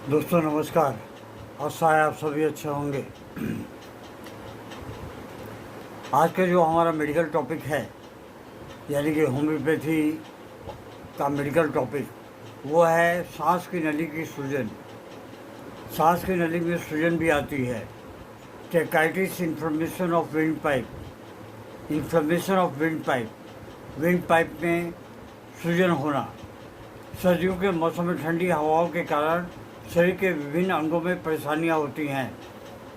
दोस्तों नमस्कार। आशा है आप सभी अच्छे होंगे। आज का जो हमारा मेडिकल टॉपिक है यानी कि होम्योपैथी का मेडिकल टॉपिक वो है सांस की नली की सूजन। सांस की नली में सूजन भी आती है। Tracheitis inflammation of wind pipe. Inflammation of wind pipe में सूजन होना। सर्दियों के मौसम में ठंडी हवाओं के कारण शरीर के विभिन्न अंगों में परेशानियां होती हैं।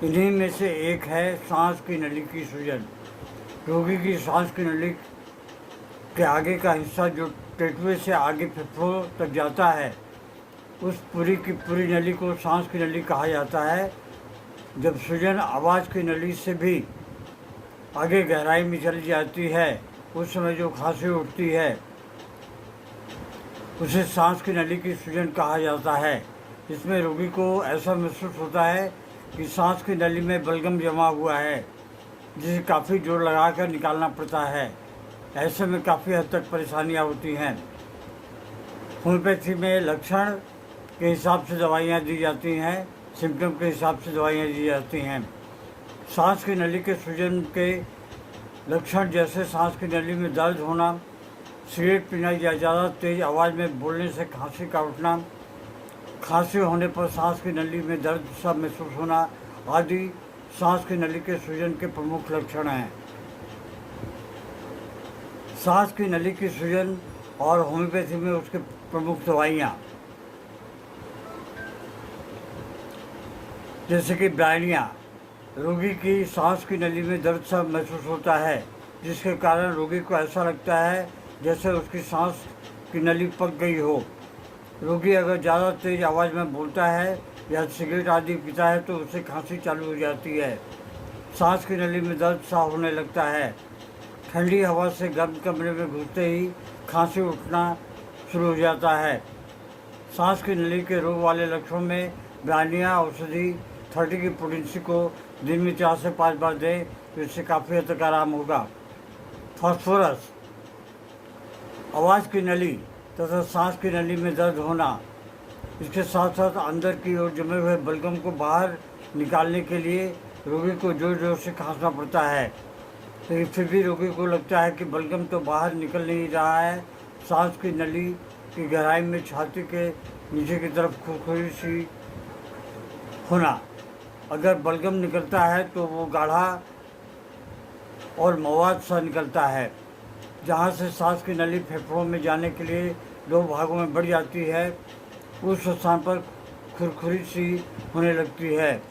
इन्हीं में से एक है सांस की नली की सूजन। रोगी की सांस की नली के आगे का हिस्सा जो टेटुए से आगे फेफड़ों तक जाता है, उस पूरी की पूरी नली को सांस की नली कहा जाता है। जब सूजन आवाज़ की नली से भी आगे गहराई में चली जाती है, उस समय जो खांसी उठती है उसे सांस की नली की सूजन कहा जाता है। इसमें रोगी को ऐसा महसूस होता है कि सांस की नली में बलगम जमा हुआ है, जिसे काफ़ी जोर लगाकर निकालना पड़ता है। ऐसे में काफ़ी हद तक परेशानियां होती हैं। होम्योपैथी में लक्षण के हिसाब से दवाइयाँ दी जाती हैं, सिम्टम के हिसाब से दवाइयाँ दी जाती हैं। सांस की नली के सूजन के लक्षण जैसे सांस की नली में दर्द होना, सिगरेट पीना या ज़्यादा तेज़ आवाज़ में बोलने से खांसी का उठना, खांसी होने पर सांस की नली में दर्द सा महसूस होना आदि सांस की नली के सूजन के प्रमुख लक्षण हैं। सांस की नली की सूजन और होम्योपैथी में उसके प्रमुख दवाइयाँ जैसे कि ब्रायनिया। रोगी की सांस की नली में दर्द सा महसूस होता है, जिसके कारण रोगी को ऐसा लगता है जैसे उसकी सांस की नली पक गई हो। रोगी अगर ज़्यादा तेज़ आवाज़ में बोलता है या सिगरेट आदि पीता है तो उसे खांसी चालू हो जाती है। सांस की नली में दर्द सा होने लगता है। ठंडी हवा से गर्म कमरे में घुसते ही खांसी उठना शुरू हो जाता है। सांस की नली के रोग वाले लक्षणों में ब्रायनिया औषधि 30 की पोटेंसी को दिन में 4 से 5 बार दें तो इससे काफ़ी हद तक आराम होगा। फास्फोरस, आवाज़ की नली तथा सांस की नली में दर्द होना, इसके साथ साथ अंदर की ओर जमे हुए बलगम को बाहर निकालने के लिए रोगी को जोर जोर से खांसना पड़ता है, लेकिन फिर भी रोगी को लगता है कि बलगम तो बाहर निकल नहीं रहा है। सांस की नली की गहराई में छाती के नीचे की तरफ खुरखुरी सी होना। अगर बलगम निकलता है तो वो गाढ़ा और मवाद सा निकलता है, जहाँ से सांस की नली फेफड़ों में जाने के लिए 2 भागों में बढ़ जाती है। उस स्थान पर खुरखुरी सी होने लगती है।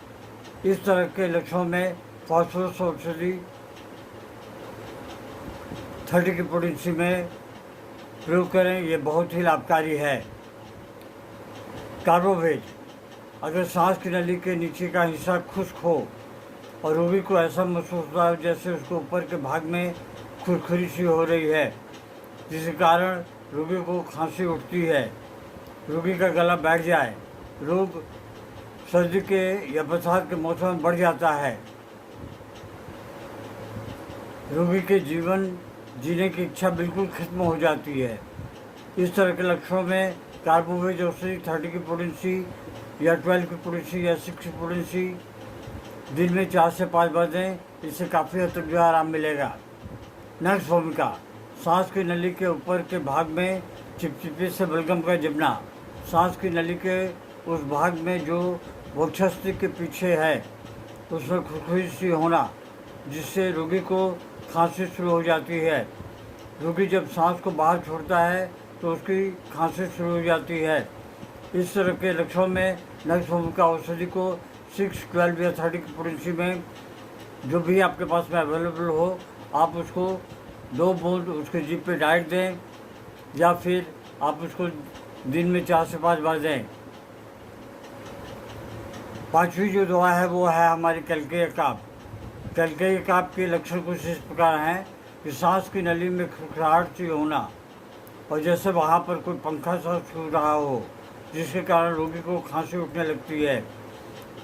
इस तरह के लक्षणों में फास्फोरस औषधि 30 की पोटेंसी में प्रयोग करें, ये बहुत ही लाभकारी है। कार्बोवेज, अगर सांस की नली के नीचे का हिस्सा खुश्क हो और रोगी को ऐसा महसूस होता है जैसे उसको ऊपर के भाग में खुरखुरी सी हो रही है, जिसके कारण रोगी को खांसी उठती है, रोगी का गला बैठ जाए, रोग सर्दी के या बरसात के मौसम में बढ़ जाता है, रोगी के जीवन जीने की इच्छा बिल्कुल खत्म हो जाती है। इस तरह के लक्षणों में कार्बोवेज औषधि 30 की पोटेंसी या 12 की पोटेंसी या 6 की पोटेंसी दिन में 4 से 5 बार दें, इससे काफ़ी हद तक जो आराम मिलेगा। नेक्स्ट भूमिका, सांस की नली के ऊपर के भाग में चिपचिपे से बलगम का जमना। सांस की नली के उस भाग में जो वक्षस्थल के पीछे है उसमें खुरखुरी सी होना, जिससे रोगी को खांसी शुरू हो जाती है। रोगी जब सांस को बाहर छोड़ता है तो उसकी खांसी शुरू हो जाती है। इस तरह के लक्षणों में नेक्स्ट भूमिका औषधि को 6, 12 या 30 की पोटेंसी में जो भी आपके पास में अवेलेबल हो, आप उसको 2 बूंद उसके जीभ पे डाइट दें या फिर आप उसको दिन में 4 से 5 बार दें। 5वीं जो दवा है वो है हमारी कैल्केय काप। कैल्केय काप के लक्षण कुछ इस प्रकार हैं कि सांस की नली में खड़खड़ाहट सी होना और जैसे वहाँ पर कोई पंखा सा छू रहा हो, जिसके कारण रोगी को खांसी उठने लगती है।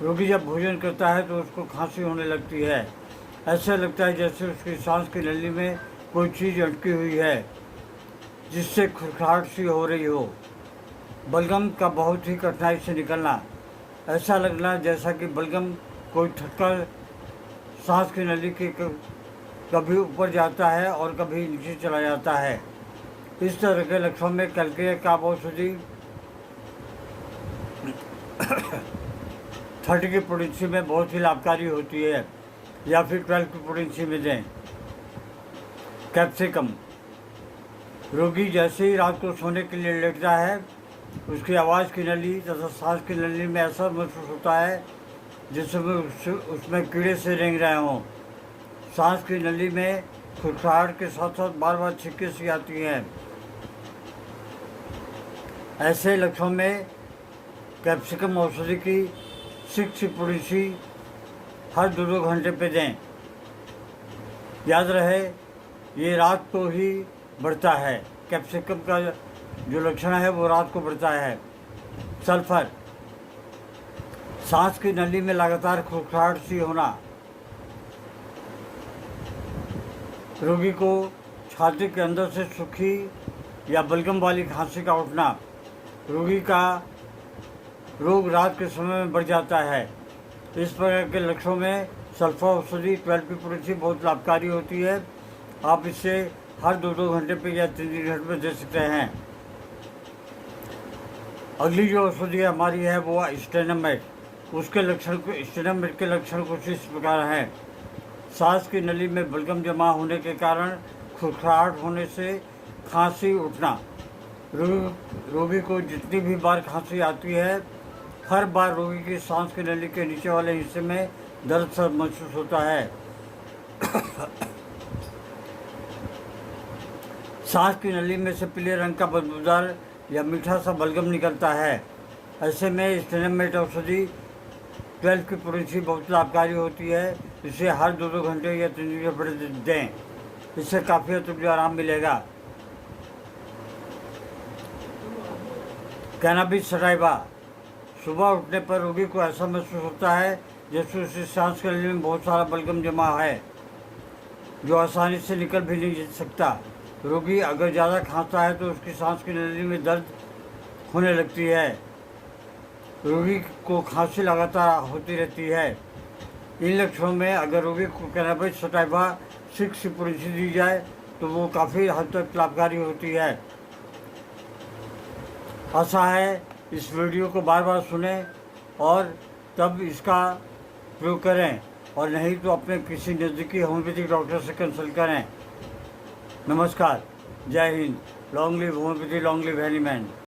रोगी जब भोजन करता है तो उसको खांसी होने लगती है। ऐसा लगता है जैसे उसकी सांस की नली में कोई चीज़ अटकी हुई है, जिससे खड़खड़ाहट सी हो रही हो। बलगम का बहुत ही कठिनाई से निकलना, ऐसा लगना जैसा कि बलगम कोई थक्कर सांस की नली के कभी ऊपर जाता है और कभी नीचे चला जाता है। इस तरह के लक्षणों में कैलकेरिया काप औषधि 30 की पोटेंसी में बहुत ही लाभकारी होती है, या फिर 12 की पोटेंसी में दें। कैप्सिकम, रोगी जैसे ही रात को सोने के लिए लेटता है, उसकी आवाज़ की नली तथा सांस की नली में ऐसा महसूस होता है जैसे उसमें कीड़े से रेंग रहे हों। सांस की नली में खुरखराहट के साथ साथ बार बार छिक्के सी आती हैं। ऐसे लक्षणों में कैप्सिकम औषधि की 6 पोटेंसी हर 2-2 घंटे पे दें। याद रहे, ये रात को ही बढ़ता है। कैप्सिकम का जो लक्षण है वो रात को बढ़ता है। सल्फर, सांस की नली में लगातार खुरखराहट सी होना, रोगी को छाती के अंदर से सूखी या बलगम वाली खांसी का उठना, रोगी का रोग रात के समय में बढ़ जाता है। इस प्रकार के लक्षणों में सल्फर औषधि 12 की पोटेंसी बहुत लाभकारी होती है। आप इसे हर 2-2 घंटे पे या 3-3 घंटे पे दे सकते हैं। अगली जो औषधि हमारी है वो स्टेनोमेट। स्टेनोमेट के लक्षण कुछ इस प्रकार हैं। सांस की नली में बलगम जमा होने के कारण खुरखराहट होने से खांसी उठना, रोगी को जितनी भी बार खांसी आती है, हर बार रोगी की सांस की नली के नीचे वाले हिस्से में दर्द सा महसूस होता है। सांस की नली में से पीले रंग का बदबूदार या मीठा सा बलगम निकलता है। ऐसे में स्टेनोमेट औषधि 12 की पोटेंसी बहुत लाभकारी होती है। इसे हर 2-2 घंटे या 3 घंटे दें। इससे काफ़ी हद तक आराम मिलेगा। कैनाबिस सटाइवा, सुबह उठने पर रोगी को ऐसा महसूस होता है जैसे उसकी सांस की नली में बहुत सारा बलगम जमा है, जो आसानी से निकल भी नहीं सकता। रोगी अगर ज़्यादा खांसता है तो उसकी सांस की नली में दर्द होने लगती है। रोगी को खांसी लगातार होती रहती है। इन लक्षणों में अगर रोगी को कैनाबिस सटाइवा 6 की पोटेंसी दी जाए तो वो काफ़ी हद तक लाभकारी होती है। आशा है इस वीडियो को बार बार सुनें और तब इसका प्रयोग करें, और नहीं तो अपने किसी नज़दीकी होम्योपैथिक डॉक्टर से कंसल्ट करें। नमस्कार, जय Hind. Long live homeopathy, long live Hahnemann.